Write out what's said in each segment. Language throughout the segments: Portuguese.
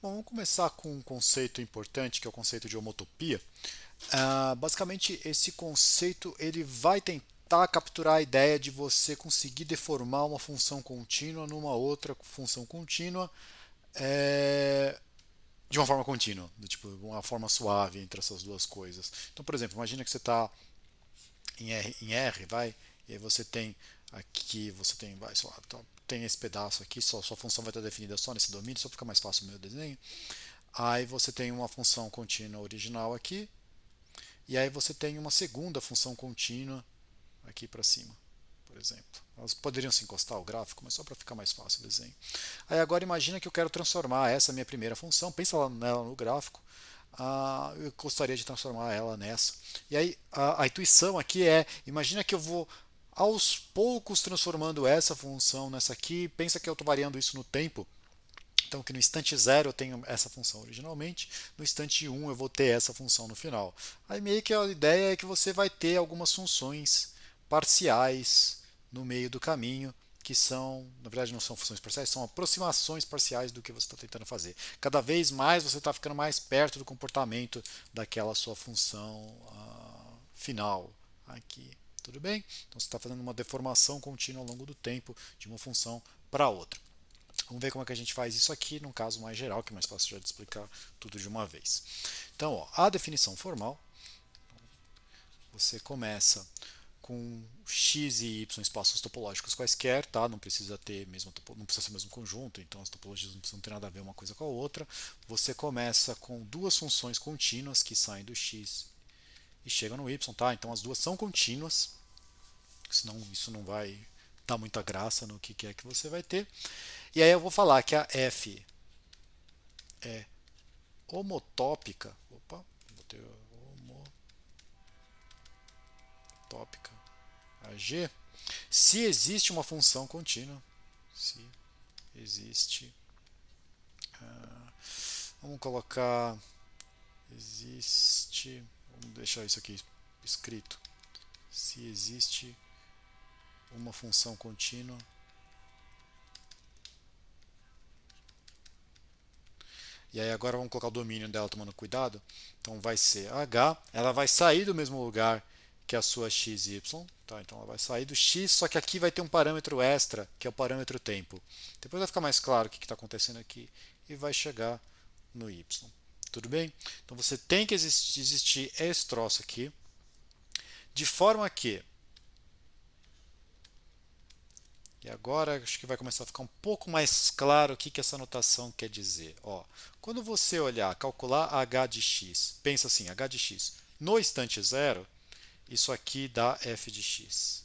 Bom, vamos começar com um conceito importante, que é o conceito de homotopia. Basicamente, esse conceito ele vai tentar capturar a ideia de você conseguir deformar uma função contínua numa outra função contínua de uma forma contínua, tipo uma forma suave entre essas duas coisas. Então, por exemplo, imagina que você está em R, vai, e aí você tem aqui, você tem, vai, sei lá, tem esse pedaço aqui, sua função vai estar definida só nesse domínio, só fica mais fácil o meu desenho. Aí você tem uma função contínua original aqui, e aí você tem uma segunda função contínua aqui para cima, por exemplo. Elas poderiam se encostar ao gráfico, mas só para ficar mais fácil o desenho. Aí agora imagina que eu quero transformar essa minha primeira função, pensa nela no gráfico, eu gostaria de transformar ela nessa. E aí a intuição aqui é, imagina que eu vou aos poucos transformando essa função nessa aqui, pensa que eu estou variando isso no tempo, então, que no instante 0 eu tenho essa função originalmente, no instante 1 eu vou ter essa função no final. Aí meio que a ideia é que você vai ter algumas funções parciais no meio do caminho, que são, na verdade não são funções parciais, são aproximações parciais do que você está tentando fazer. Cada vez mais você está ficando mais perto do comportamento daquela sua função final aqui. Tudo bem? Então você está fazendo uma deformação contínua ao longo do tempo de uma função para outra. Vamos ver como é que a gente faz isso aqui num caso mais geral, que é mais fácil já de explicar tudo de uma vez. Então, ó, a definição formal, você começa com x e y espaços topológicos quaisquer, tá? Não precisa ter mesmo, não precisa ser o mesmo conjunto, então as topologias não precisam ter nada a ver uma coisa com a outra. Você começa com duas funções contínuas que saem do x e chegam no y, tá? Então as duas são contínuas, senão isso não vai dar muita graça no que é que você vai ter. E aí eu vou falar que a f é homotópica. Opa, botei homotópica a G. Se existe uma função contínua. Se existe. Vamos colocar. Existe. Vamos deixar isso aqui escrito. Se existe uma função contínua. E aí agora vamos colocar o domínio dela tomando cuidado. Então vai ser H, ela vai sair do mesmo lugar que a sua x e y, tá? Então ela vai sair do x, só que aqui vai ter um parâmetro extra, que é o parâmetro tempo. Depois vai ficar mais claro o que está acontecendo aqui e vai chegar no y. Tudo bem? Então você tem que existir esse troço aqui, de forma que e agora acho que vai começar a ficar um pouco mais claro o que essa notação quer dizer. Ó, quando você olhar, calcular h de x, pensa assim, h de x no instante zero, isso aqui dá f de x.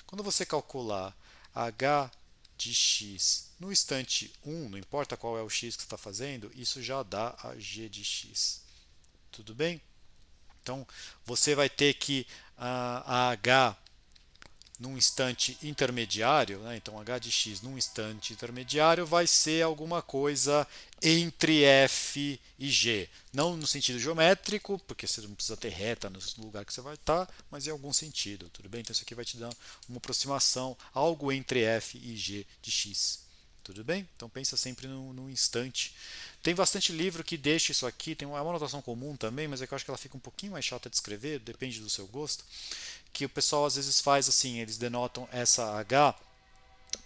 Quando você calcular h de x no instante 1, não importa qual é o x que você está fazendo, isso já dá a g de x. Tudo bem? Então, você vai ter que a h num instante intermediário, né? Então h de x num instante intermediário vai ser alguma coisa entre f e g. Não no sentido geométrico, porque você não precisa ter reta no lugar que você vai estar, mas em algum sentido, tudo bem? Então isso aqui vai te dar uma aproximação, algo entre f e g de x. Tudo bem? Então pensa sempre no instante. Tem bastante livro que deixa isso aqui, tem uma notação comum também, mas é que eu acho que ela fica um pouquinho mais chata de escrever, depende do seu gosto, que o pessoal às vezes faz assim, eles denotam essa H,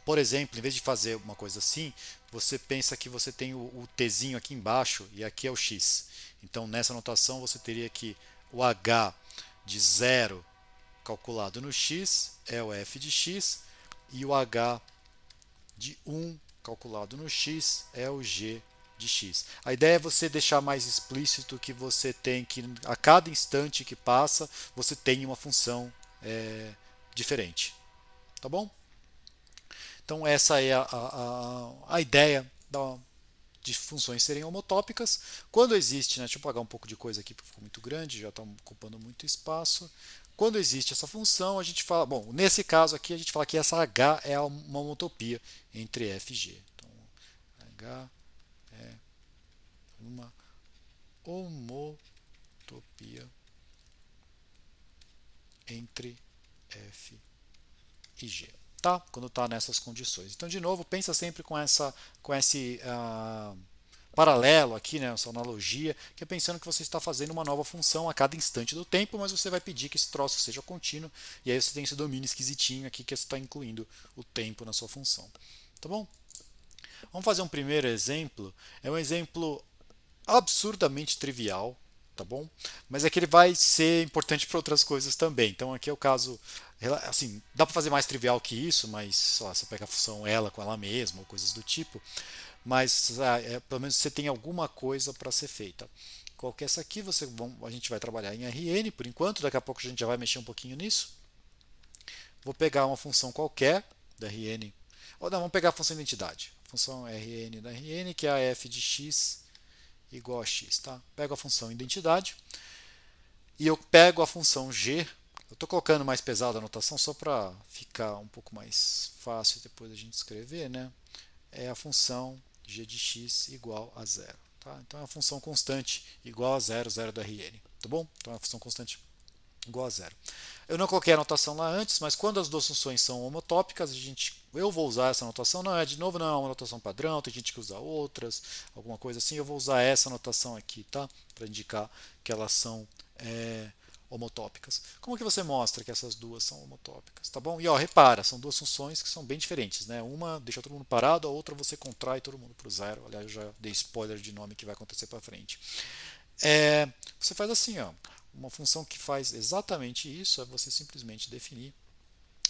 por exemplo, em vez de fazer uma coisa assim, você pensa que você tem o Tzinho aqui embaixo e aqui é o X. Então nessa notação você teria que o H de 0 calculado no X é o f de x e o H de 1 calculado no X é o G de X. A ideia é você deixar mais explícito que você tem que, a cada instante que passa, você tem uma função diferente. Tá bom? Então, essa é a ideia de funções serem homotópicas. Quando existe, né, deixa eu apagar um pouco de coisa aqui porque ficou muito grande, já está ocupando muito espaço. Quando existe essa função, a gente fala, bom, nesse caso aqui a gente fala que essa H é uma homotopia entre f e g. Então, H é uma homotopia entre f e g. Tá? Quando está nessas condições. Então, de novo, pensa sempre com esse paralelo aqui, né, essa analogia, que é pensando que você está fazendo uma nova função a cada instante do tempo, mas você vai pedir que esse troço seja contínuo, e aí você tem esse domínio esquisitinho aqui que você está incluindo o tempo na sua função. Tá bom? Vamos fazer um primeiro exemplo. É um exemplo absurdamente trivial, tá bom? Mas é que ele vai ser importante para outras coisas também. Então aqui é o caso, assim, dá para fazer mais trivial que isso, mas sei lá, você pega a função ela com ela mesma ou coisas do tipo, mas pelo menos você tem alguma coisa para ser feita. Qual que é essa aqui? A gente vai trabalhar em RN por enquanto, daqui a pouco a gente já vai mexer um pouquinho nisso. Vou pegar uma função qualquer da RN, ou não, vamos pegar a função identidade. A função RN da RN, que é a f de x igual a x. Tá? Pego a função identidade e eu pego a função g. Eu estou colocando mais pesada a notação só para ficar um pouco mais fácil depois da gente escrever. Né? É a função g de x igual a zero. Tá? Então é a função constante igual a zero, zero da Rn. Tá bom? Então é a função constante igual a zero. Eu não coloquei a notação lá antes, mas quando as duas funções são homotópicas, eu vou usar essa notação. Não é, de novo, não é uma notação padrão, tem gente que usa outras, alguma coisa assim. Eu vou usar essa notação aqui, tá? Para indicar que elas são homotópicas. Como que você mostra que essas duas são homotópicas? Tá bom? E ó, repara, são duas funções que são bem diferentes, né? Uma deixa todo mundo parado, a outra você contrai todo mundo para o zero. Aliás, eu já dei spoiler de nome que vai acontecer para frente. Você faz assim, ó. Uma função que faz exatamente isso é você simplesmente definir.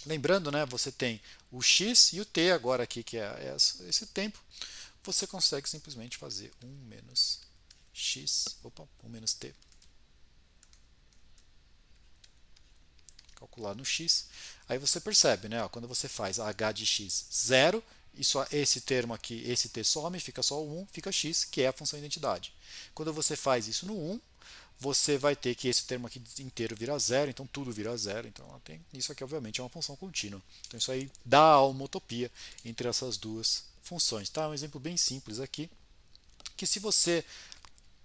Lembrando, né, você tem o x e o t agora aqui, que é esse tempo. Você consegue simplesmente fazer 1 menos x, 1 menos t. Calcular no x. Aí você percebe, né, ó, quando você faz h de x zero, esse termo aqui, esse t some, fica só o 1, fica x, que é a função identidade. Quando você faz isso no 1, você vai ter que esse termo aqui inteiro vira zero, então tudo vira zero. Então isso aqui obviamente é uma função contínua. Então isso aí dá a homotopia entre essas duas funções. Tá? Um exemplo bem simples aqui, que se você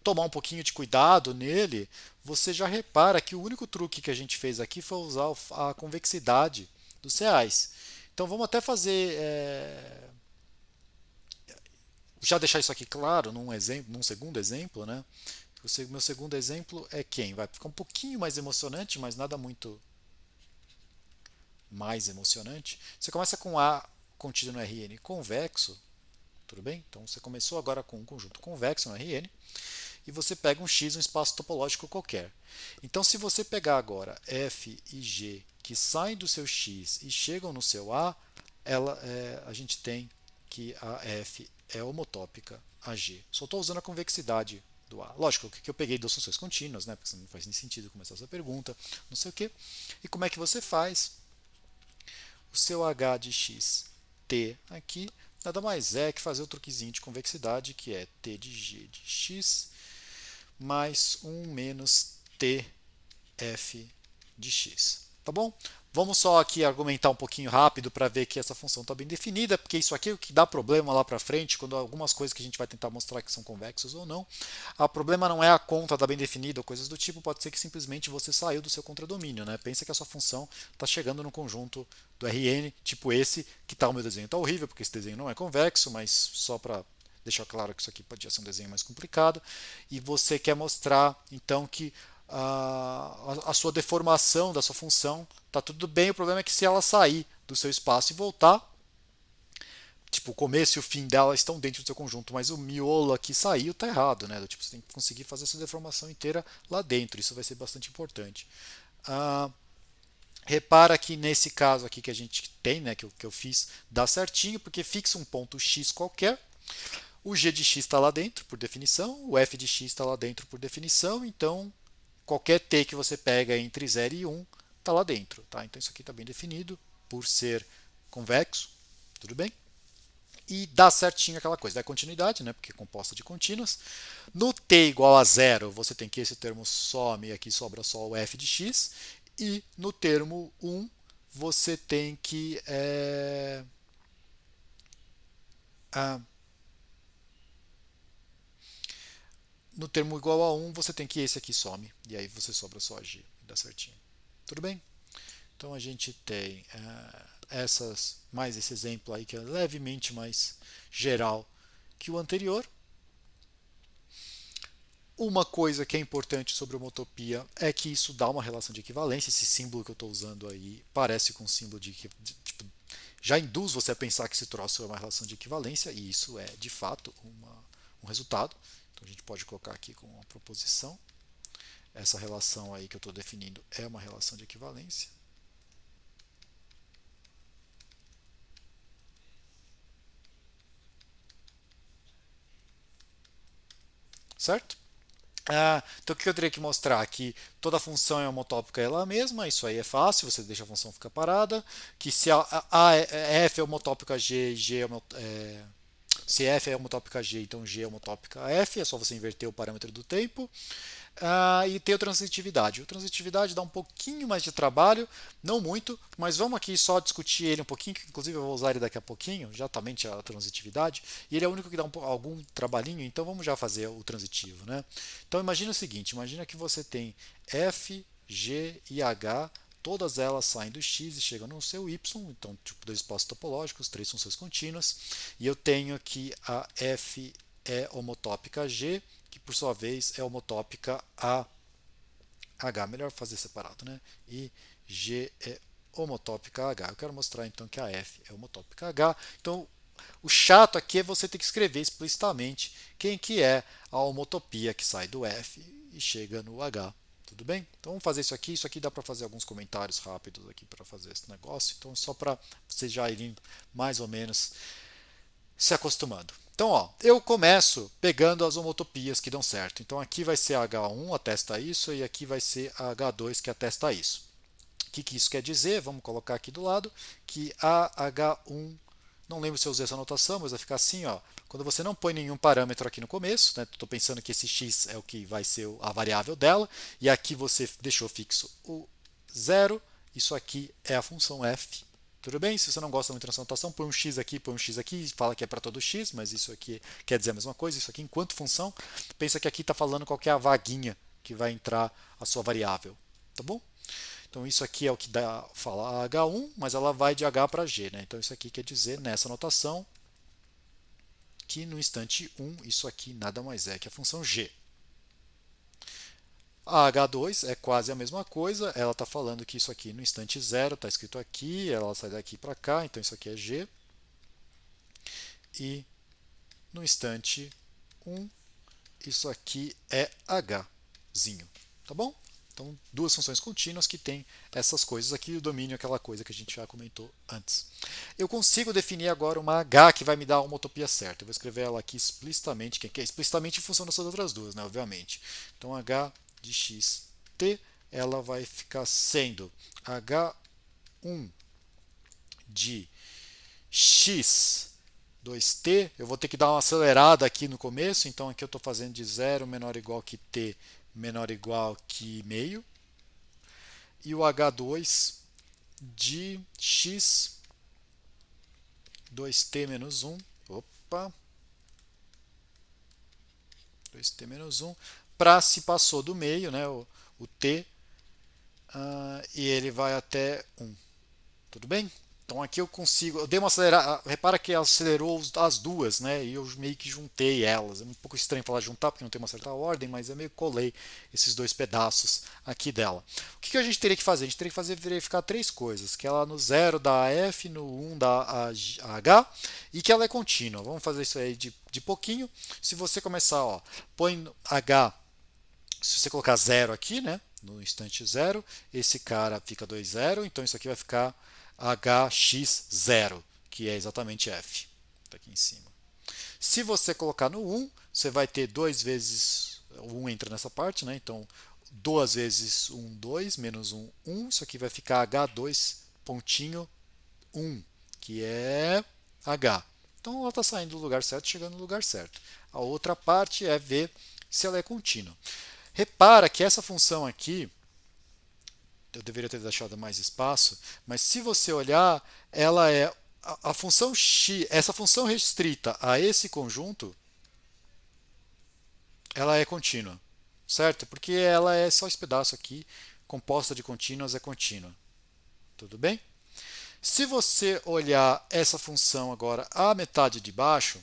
tomar um pouquinho de cuidado nele, você já repara que o único truque que a gente fez aqui foi usar a convexidade dos reais. Então vamos até fazer já deixar isso aqui claro num exemplo, num segundo exemplo, né? O meu segundo exemplo é quem? Vai ficar um pouquinho mais emocionante, mas nada muito mais emocionante. Você começa com A contido no Rn convexo, tudo bem? Então você começou agora com um conjunto convexo no Rn e você pega um x, um espaço topológico qualquer. Então se você pegar agora f e g que saem do seu x e chegam no seu A, a gente tem que a f é homotópica a g. Só estou usando a convexidade do A. Lógico que eu peguei duas funções contínuas, né? Porque não faz nem sentido começar essa pergunta, não sei o quê. E como é que você faz? O seu h de x t aqui nada mais é que fazer o truquezinho de convexidade, que é t de g de x mais 1 menos tf de x. Tá bom? Vamos só aqui argumentar um pouquinho rápido para ver que essa função está bem definida, porque isso aqui é o que dá problema lá para frente, quando algumas coisas que a gente vai tentar mostrar que são convexos ou não. O problema não é a conta está bem definida ou coisas do tipo, pode ser que simplesmente você saiu do seu contradomínio. Né? Pensa que a sua função está chegando no conjunto do Rn, tipo esse, que tá, o meu desenho está horrível, porque esse desenho não é convexo, mas só para deixar claro que isso aqui podia ser um desenho mais complicado, e você quer mostrar então que a sua deformação da sua função está tudo bem, o problema é que se ela sair do seu espaço e voltar, tipo, o começo e o fim dela estão dentro do seu conjunto, mas o miolo aqui saiu, está errado, né? Tipo, você tem que conseguir fazer essa deformação inteira lá dentro, isso vai ser bastante importante. Repara que nesse caso aqui que a gente tem, né, que eu fiz, dá certinho, porque fixa um ponto x qualquer, o g de x está lá dentro, por definição, o f de x está lá dentro, por definição, então qualquer t que você pega entre 0 e 1 está lá dentro. Tá? Então isso aqui está bem definido por ser convexo, tudo bem? E dá certinho aquela coisa, dá continuidade, né? Porque é composta de contínuas. No t igual a zero, você tem que esse termo some e aqui sobra só o f de x. E no termo 1, você tem que no termo igual a 1, você tem que esse aqui some. E aí você sobra só a g. Dá certinho. Tudo bem? Então a gente tem mais esse exemplo aí que é levemente mais geral que o anterior. Uma coisa que é importante sobre homotopia é que isso dá uma relação de equivalência. Esse símbolo que eu estou usando aí parece com um símbolo tipo, já induz você a pensar que esse troço é uma relação de equivalência, e isso é de fato um resultado. Então a gente pode colocar aqui com uma proposição. Essa relação aí que eu estou definindo é uma relação de equivalência. Certo? Então o que eu teria que mostrar? Que toda função é homotópica ela mesma, isso aí é fácil, você deixa a função ficar parada. Que se f é homotópica a g, se f é homotópica a g, então g é homotópica a f, é só você inverter o parâmetro do tempo. E tem a transitividade. A transitividade dá um pouquinho mais de trabalho, não muito, mas vamos aqui só discutir ele um pouquinho, que inclusive eu vou usar ele daqui a pouquinho, exatamente a transitividade, e ele é o único que dá algum trabalhinho, então vamos já fazer o transitivo. Né? Então imagina o seguinte, imagina que você tem f, g e h, todas elas saem do x e chegam no seu y, então tipo dois espaços topológicos, três funções contínuas, e eu tenho que a f é homotópica a g, que por sua vez é homotópica a H. Melhor fazer separado, né? E G é homotópica a H. Eu quero mostrar então que a F é homotópica a H. Então, o chato aqui é você ter que escrever explicitamente quem que é a homotopia que sai do F e chega no H. Tudo bem? Então vamos fazer isso aqui. Isso aqui dá para fazer alguns comentários rápidos aqui para fazer esse negócio. Então só para vocês já irem mais ou menos se acostumando. Então, ó, eu começo pegando as homotopias que dão certo. Então, aqui vai ser a H1, atesta isso, e aqui vai ser a H2, que atesta isso. O que isso quer dizer? Vamos colocar aqui do lado que a H1, não lembro se eu usei essa anotação, mas vai ficar assim, ó. Quando você não põe nenhum parâmetro aqui no começo, estou pensando que esse x é o que vai ser a variável dela, e aqui você deixou fixo o zero, isso aqui é a função f. Tudo bem? Se você não gosta muito dessa notação, põe um x aqui, fala que é para todo x, mas isso aqui quer dizer a mesma coisa. Isso aqui, enquanto função, pensa que aqui está falando qual que é a vaguinha que vai entrar a sua variável. Tá bom? Então, isso aqui é o que fala H1, mas ela vai de H para G. Né? Então, isso aqui quer dizer, nessa notação, que no instante 1, isso aqui nada mais é que a função G. A H2 é quase a mesma coisa, ela está falando que isso aqui no instante 0 está escrito aqui, ela sai daqui para cá, então isso aqui é G. E no instante 1, isso aqui é Hzinho, tá bom? Então, duas funções contínuas que têm essas coisas aqui, o domínio é aquela coisa que a gente já comentou antes. Eu consigo definir agora uma H que vai me dar a homotopia certa. Eu vou escrever ela aqui explicitamente, que é explicitamente em função dessas outras duas, né, obviamente. Então, H de xt, ela vai ficar sendo H1 de x 2t, eu vou ter que dar uma acelerada aqui no começo, então aqui eu estou fazendo de 0 menor ou igual que t menor ou igual que meio, e o H2 de x 2t menos 1, opa, 2t menos 1, para se passou do meio, né, o t, e ele vai até 1. Tudo bem? Então aqui eu consigo, eu dei uma acelerada, repara que acelerou as duas, né? E eu meio que juntei elas. É um pouco estranho falar juntar porque não tem uma certa ordem, mas eu meio que colei esses dois pedaços aqui dela. O que a gente teria que fazer? A gente teria que verificar três coisas, que ela no 0 dá F, no 1 dá H e que ela é contínua. Vamos fazer isso aí de pouquinho. Se você começar, ó, põe H, se você colocar 0 aqui, né? No instante 0, esse cara fica 2, 0, então isso aqui vai ficar hx0, que é exatamente f. Está aqui em cima. Se você colocar no 1, você vai ter 2 vezes, o 1 entra nessa parte, né? Então 2 vezes 1, 2, menos 1, 1. Isso aqui vai ficar h2 pontinho 1, que é h. Então ela está saindo do lugar certo, chegando no lugar certo. A outra parte é ver se ela é contínua. Repara que essa função aqui, eu deveria ter deixado mais espaço, mas se você olhar, ela é a função x, essa função restrita a esse conjunto, ela é contínua, certo? Porque ela é só esse pedaço aqui, composta de contínuas é contínua. Tudo bem? Se você olhar essa função agora a metade de baixo,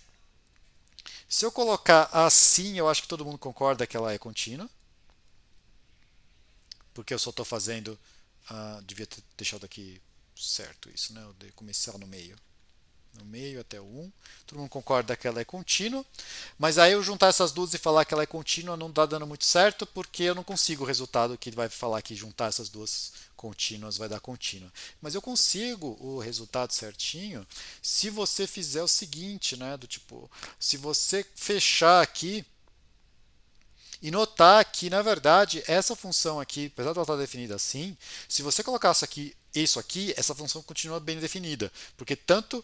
Se eu colocar assim, eu acho que todo mundo concorda que ela é contínua, porque eu só estou fazendo. Devia ter deixado aqui certo isso, né? Eu dei começar no meio até o 1. Todo mundo concorda que ela é contínua, mas aí eu juntar essas duas e falar que ela é contínua não está dando muito certo, porque eu não consigo o resultado que vai falar que juntar essas duas contínuas vai dar contínua. Mas eu consigo o resultado certinho se você fizer o seguinte, né? Do tipo, se você fechar aqui e notar que, na verdade, essa função aqui, apesar de ela estar definida assim, se você colocasse aqui isso aqui, essa função continua bem definida, porque tanto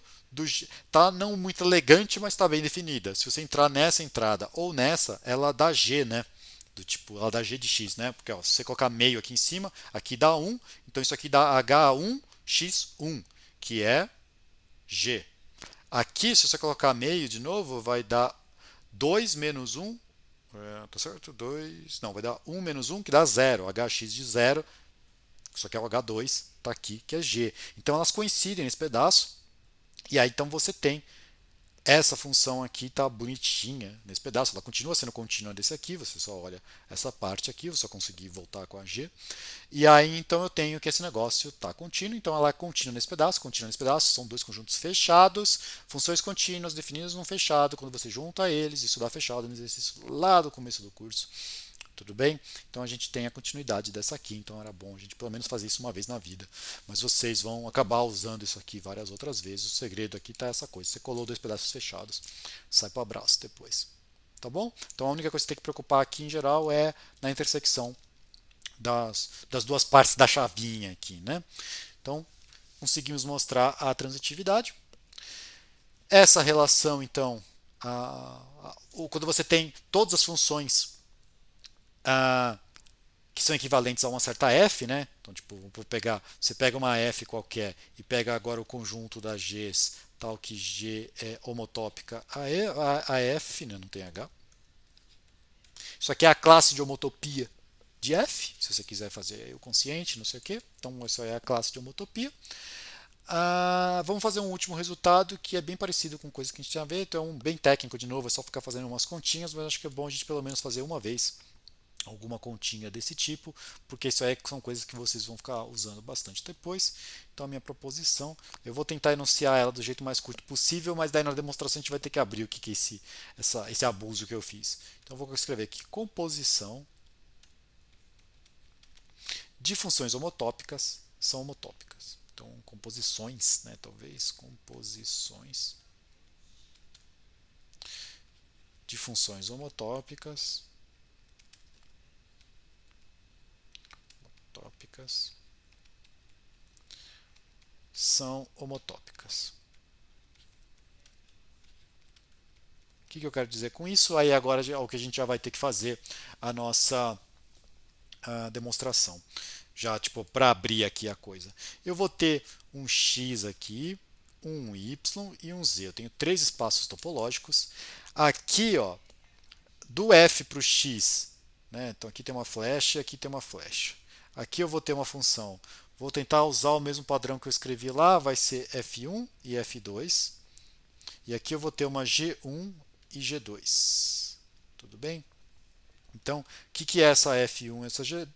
tá não muito elegante, mas está bem definida. Se você entrar nessa entrada ou nessa, ela dá g, né? Do tipo, ela dá g de x, né? Porque ó, se você colocar meio aqui em cima, aqui dá 1, então isso aqui dá h1x1, que é g. Aqui, se você colocar meio de novo, vai dar 2 menos 1. Tá certo? 2. Não, vai dar 1 menos 1, que dá 0. Hx de 0. Só que é o H2, está aqui, que é G. Então elas coincidem nesse pedaço. E aí então você tem essa função aqui está bonitinha nesse pedaço, ela continua sendo contínua desse aqui, você só olha essa parte aqui, você só conseguir voltar com a G. E aí então eu tenho que esse negócio está contínuo, então ela é contínua nesse pedaço, são dois conjuntos fechados, funções contínuas definidas num fechado, quando você junta eles, isso dá fechado no exercício lá do começo do curso. Tudo bem? Então a gente tem a continuidade dessa aqui, então era bom a gente pelo menos fazer isso uma vez na vida. Mas vocês vão acabar usando isso aqui várias outras vezes. O segredo aqui está essa coisa. Você colou dois pedaços fechados, sai para o abraço depois. Tá bom? Então a única coisa que você tem que preocupar aqui em geral é na intersecção das duas partes da chavinha aqui, né? Então conseguimos mostrar a transitividade. Essa relação, então, quando você tem todas as funções ah, que são equivalentes a uma certa f, né? Então, tipo, vou pegar, você pega uma f qualquer e pega agora o conjunto das g's, tal que g é homotópica a f, né? Não tem h. Isso aqui é a classe de homotopia de f, se você quiser fazer o consciente, não sei o quê. Então, essa é a classe de homotopia. Vamos fazer um último resultado que é bem parecido com coisa que a gente tinha a ver. Então, é um bem técnico de novo, é só ficar fazendo umas continhas, mas acho que é bom a gente pelo menos fazer uma vez alguma continha desse tipo, porque isso aí são coisas que vocês vão ficar usando bastante depois. Então a minha proposição, eu vou tentar enunciar ela do jeito mais curto possível, mas daí na demonstração a gente vai ter que abrir o que é esse abuso que eu fiz. Então eu vou escrever aqui composição de funções homotópicas são homotópicas. Então composições, né, talvez composições de funções homotópicas são homotópicas. O que eu quero dizer com isso? Aí agora é o que a gente já vai ter que fazer a nossa demonstração. Já tipo para abrir aqui a coisa. Eu vou ter um x aqui, um y e um z. Eu tenho três espaços topológicos. Aqui, ó, do f para o x, né? Então aqui tem uma flecha, aqui tem uma flecha. Aqui eu vou ter uma função. Vou tentar usar o mesmo padrão que eu escrevi lá, vai ser f1 e f2. E aqui eu vou ter uma g1 e g2. Tudo bem? Então, o que é essa f1?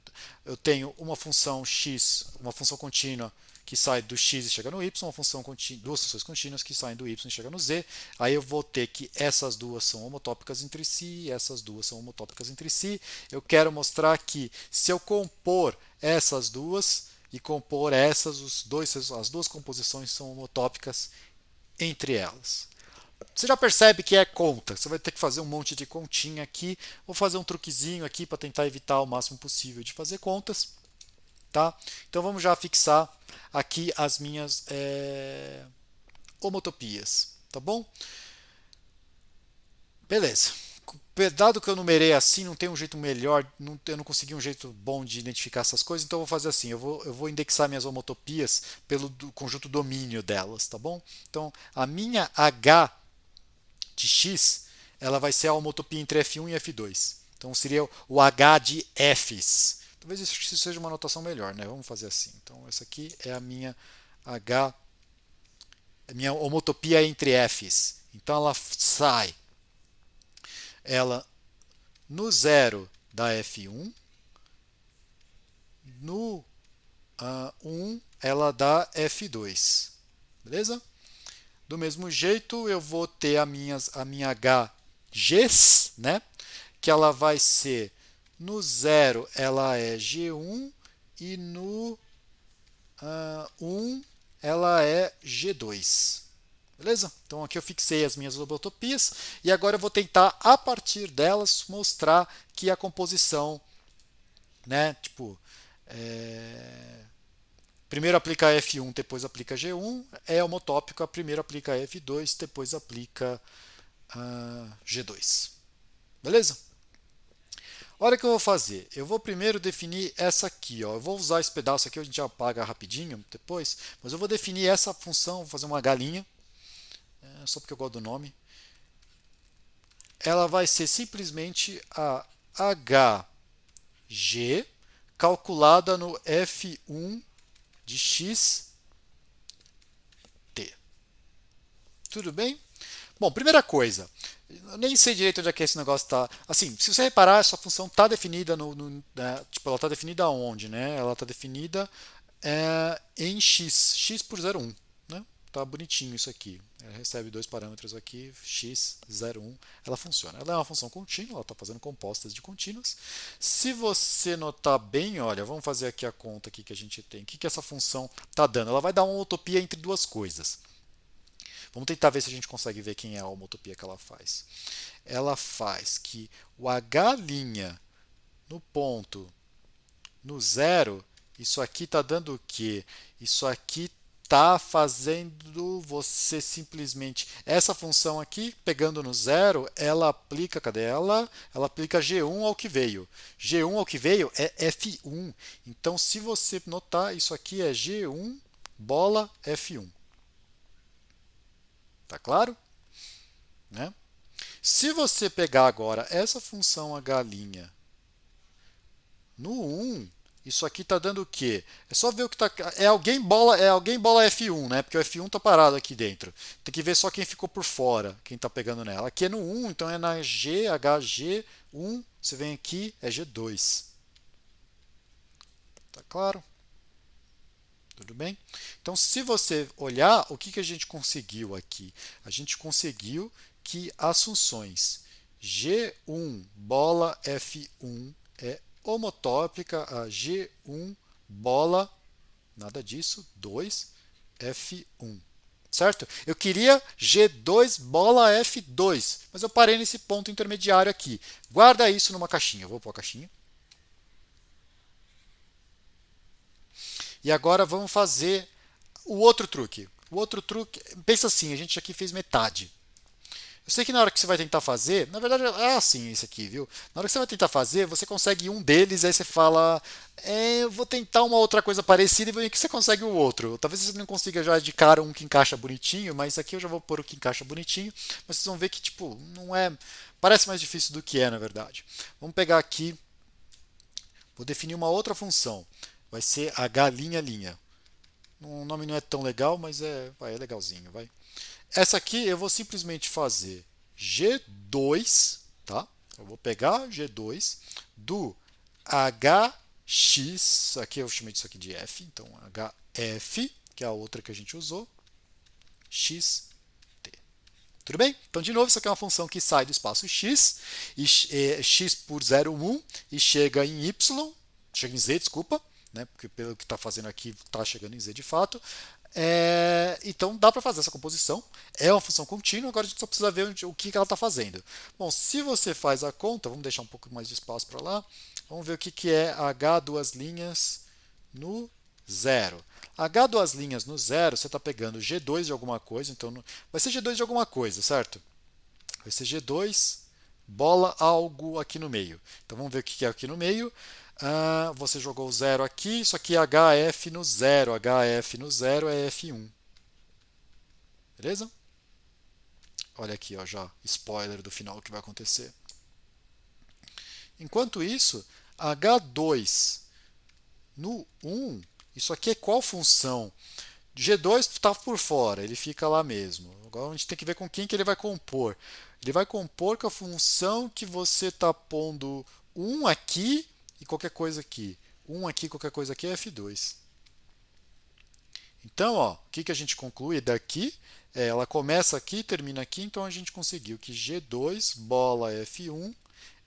Eu tenho uma função x, uma função contínua que sai do x e chega no y, uma função contínua, duas funções contínuas que saem do y e chegam no z. Aí eu vou ter que essas duas são homotópicas entre si, essas duas são homotópicas entre si. Eu quero mostrar que se eu compor essas duas e compor as duas composições são homotópicas entre elas. Você já percebe que é conta. Você vai ter que fazer um monte de continha aqui. Vou fazer um truquezinho aqui para tentar evitar o máximo possível de fazer contas. Tá? Então vamos já fixar aqui as minhas homotopias. Tá bom? Beleza. Dado que eu numerei assim, não tem um jeito melhor, eu não consegui um jeito bom de identificar essas coisas, então eu vou fazer assim, eu vou indexar minhas homotopias pelo conjunto domínio delas, tá bom? Então, a minha H de x, ela vai ser a homotopia entre f1 e f2. Então seria o h de f's. Talvez isso seja uma notação melhor, né? Vamos fazer assim. Então essa aqui é a minha h, a minha homotopia entre f's. Então ela sai ela no 0 dá F1, no 1 ela dá F2. Beleza? Do mesmo jeito, eu vou ter a minha HGs, né? Que ela vai ser no 0 ela é G1 e no 1 ela é G2. Beleza? Então aqui eu fixei as minhas homotopias e agora eu vou tentar, a partir delas, mostrar que a composição, né? Tipo, primeiro aplica F1, depois aplica G1, é homotópico, primeiro aplica F2, depois aplica G2. Beleza? Olha o que eu vou fazer. Eu vou primeiro definir essa aqui. Ó. Eu vou usar esse pedaço aqui, a gente apaga rapidinho depois, mas eu vou definir essa função, vou fazer uma galinha, só porque eu gosto do nome. Ela vai ser simplesmente a HG calculada no F1 de x t. Tudo bem? Bom, primeira coisa, eu nem sei direito onde é que esse negócio está. Assim, se você reparar, essa função está definida tipo, ela está definida onde, né? Ela está definida em x por 0,1, né? Tá bonitinho isso aqui. Ela recebe dois parâmetros aqui, x, 0,1. Ela funciona. Ela é uma função contínua, ela está fazendo compostas de contínuas. Se você notar bem, olha, vamos fazer aqui a conta aqui que a gente tem. O que essa função está dando? Ela vai dar uma utopia entre duas coisas. Vamos tentar ver se a gente consegue ver quem é a homotopia que ela faz. Ela faz que o H' no ponto no zero, isso aqui está dando o quê? Isso aqui está fazendo você simplesmente... Essa função aqui, pegando no zero, ela aplica... Cadê ela? Ela aplica G1 ao que veio. G1 ao que veio é F1. Então, se você notar, isso aqui é G1 bola F1. Tá claro? Né? Se você pegar agora essa função H' no 1, isso aqui está dando o quê? É só ver o que está. É alguém bola F1, né? Porque o F1 está parado aqui dentro. Tem que ver só quem ficou por fora, quem está pegando nela. Aqui é no 1, então é na G, HG1. Você vem aqui, é G2. Tá claro? Tudo bem? Então, se você olhar, o que a gente conseguiu aqui? A gente conseguiu que as funções G1 bola F1 é homotópica a G1 bola, nada disso, 2 F1. Certo? Eu queria G2 bola F2, mas eu parei nesse ponto intermediário aqui. Guarda isso numa caixinha. Eu vou pôr a caixinha. E agora vamos fazer o outro truque. O outro truque, pensa assim, a gente aqui fez metade. Eu sei que na hora que você vai tentar fazer, na verdade é assim esse aqui, viu? Na hora que você vai tentar fazer, você consegue um deles, aí você fala, eu vou tentar uma outra coisa parecida e ver que você consegue o outro. Talvez você não consiga já de cara um que encaixa bonitinho, mas aqui eu já vou pôr o que encaixa bonitinho, mas vocês vão ver que tipo, não é, parece mais difícil do que é, na verdade. Vamos pegar aqui, vou definir uma outra função. Vai ser H'. O nome não é tão legal, mas é legalzinho, vai. Essa aqui eu vou simplesmente fazer G2, tá? Eu vou pegar G2 do HX, aqui eu chamei disso aqui de F, então HF, que é a outra que a gente usou, XT. Tudo bem? Então, de novo, isso aqui é uma função que sai do espaço x, x por 0,1 e chega em y, chega em z, desculpa, né? Porque pelo que está fazendo aqui, está chegando em z de fato. Então dá para fazer essa composição. É uma função contínua, agora a gente só precisa ver o que ela está fazendo. Bom, se você faz a conta, vamos deixar um pouco mais de espaço para lá, vamos ver o que é H duas linhas no zero. H duas linhas no zero, você está pegando G2 de alguma coisa, então vai ser G2 de alguma coisa, certo? Vai ser G2 bola algo aqui no meio. Então vamos ver o que é aqui no meio. Você jogou o zero aqui, isso aqui é HF no zero. HF no zero é F1. Beleza? Olha aqui, ó, já spoiler do final que vai acontecer. Enquanto isso, H2 no 1, isso aqui é qual função? G2 está por fora, ele fica lá mesmo. Agora a gente tem que ver com quem que ele vai compor. Ele vai compor com a função que você está pondo 1 aqui e qualquer coisa aqui. 1 aqui, qualquer coisa aqui é F2. Então, ó, o que, que a gente conclui daqui? Ela começa aqui, termina aqui, então a gente conseguiu que G2 bola F1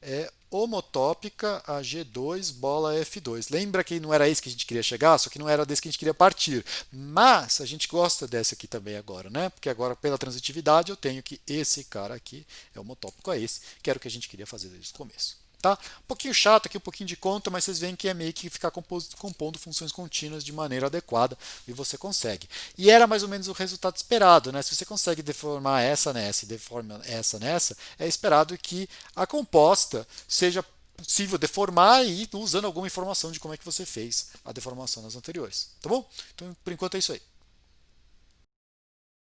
é homotópica a G2 bola F2. Lembra que não era esse que a gente queria chegar, só que não era desse que a gente queria partir. Mas a gente gosta dessa aqui também agora, né? Porque agora, pela transitividade, eu tenho que esse cara aqui é homotópico a esse, que era o que a gente queria fazer desde o começo. Tá? Um pouquinho chato aqui, um pouquinho de conta, mas vocês veem que é meio que ficar compondo funções contínuas de maneira adequada e você consegue. E era mais ou menos o resultado esperado, né? Se você consegue deformar essa nessa e deforma essa nessa, é esperado que a composta seja possível deformar e usando alguma informação de como é que você fez a deformação nas anteriores. Tá bom? Então, por enquanto é isso aí.